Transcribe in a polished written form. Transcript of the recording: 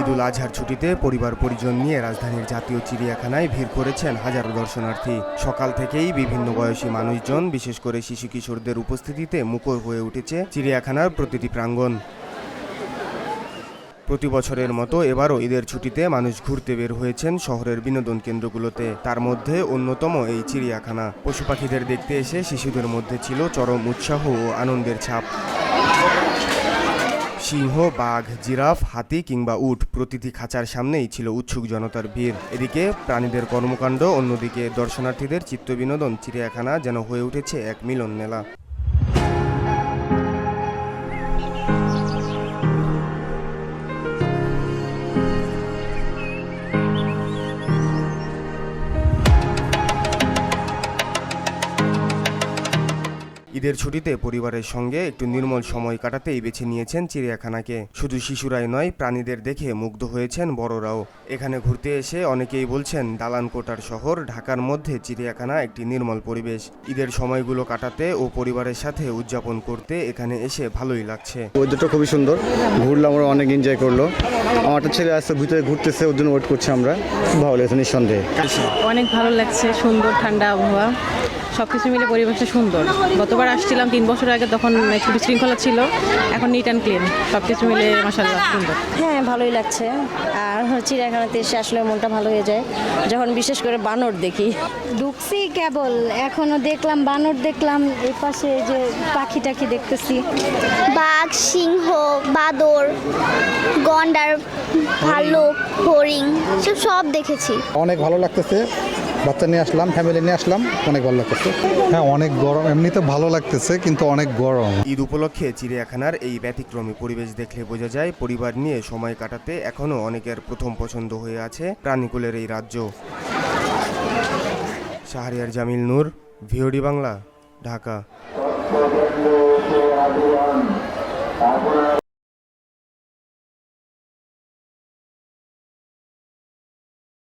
ঈদুল আজহার ছুটিতে পরিবার পরিজন নিয়ে রাজধানীর জাতীয় চিড়িয়াখানায় ভিড় করেছেন হাজারো দর্শনার্থী। সকাল থেকেই বিভিন্ন বয়সী মানুষজন, বিশেষ করে শিশু কিশোরদের উপস্থিতিতে মুখর হয়ে উঠেছে চিড়িয়াখানার প্রতিটি প্রাঙ্গণ। প্রতি বছরের মতো এবারও ঈদের ছুটিতে মানুষ ঘুরতে বের হয়েছেন শহরের বিনোদন কেন্দ্রগুলোতে। তার মধ্যে অন্যতম এই চিড়িয়াখানা। পশু পাখিদের দেখতে এসে শিশুদের মধ্যে ছিল চরম উৎসাহ ও আনন্দের ছাপ। সিংহ, বাঘ, জিরাফ, হাতি কিংবা উট, প্রতিটি খাঁচার সামনেই ছিল উৎসুক জনতার ভিড়। এদিকে প্রাণীদের কর্মকাণ্ড, অন্যদিকে দর্শনার্থীদের চিত্তবিনোদন। চিড়িয়াখানা যেন হয়ে উঠেছে এক মিলন মেলা। ঈদের ছুটিতে পরিবারের সঙ্গে একটু নির্মল সময় কাটাতেই বেছে নিয়েছেন চিড়িয়াখানাকে। শুধু শিশুরাই নয়, প্রাণীদের দেখে মুগ্ধ হয়েছেন বড়রাও। এখানে ঘুরতে এসে অনেকেই বলছেন, দালান কোটার শহর ঢাকার মধ্যে চিড়িয়াখানা একটি নির্মল পরিবেশ। ঈদের সময়গুলো কাটাতে ও পরিবারের সাথে উদযাপন করতে এখানে এসে ভালোই লাগছে। ওয়েদারটা খুবই সুন্দর, ঘুরলাম, আমরা অনেক এনজয় করলো। আমার একটা ছেলে আসছে, ভিতরে ঘুরতেছে, ওর জন্য ওয়েট করছি আমরা। খুব ভালো লেগেছে নিঃসন্দেহে। অনেক ভালো লাগছে, সুন্দর ঠান্ডা আবহাওয়া, সবকিছু মিলে পরিবেশটা সুন্দর। গতবার আসছিলাম 3 বছর আগে, তখন একটু বিশৃঙ্খলা ছিল, এখন নিট অ্যান্ড ক্লিন, সবকিছু মিলে মাশাআল্লাহ সুন্দর। হ্যাঁ, ভালোই লাগছে। আর চিড়িয়াখানাতে এসে আসলে মনটা ভালো হয়ে যায়, যখন বিশেষ করে বানর দেখি। ঢুকছি কেবল, এখনো দেখলাম বানর, দেখলাম এই পাশে যে পাখি টাখি দেখতেছি। বাঘ, সিংহ, বাদর, গন্ডার, ভাল্লুক, হরিণ সব দেখেছি। অনেক ভালো লাগতেছে, বাচ্চা নিয়ে আসলাম, ফ্যামিলি নিয়ে আসলাম, অনেক ভালো লাগতেছে। হ্যাঁ, অনেক গরম, এমনিতে ভালো লাগতেছে কিন্তু অনেক গরম। ঈদ উপলক্ষে চিড়িয়াখানার এই ব্যতিক্রমী পরিবেশ দেখলে বোঝা যায়, পরিবার নিয়ে সময় কাটাতে এখনও অনেকের প্রথম পছন্দ হয়ে আছে প্রাণীকুলের এই রাজ্য। শাহরিয়ার জামিল নূর, ভিওডি বাংলা, ঢাকা।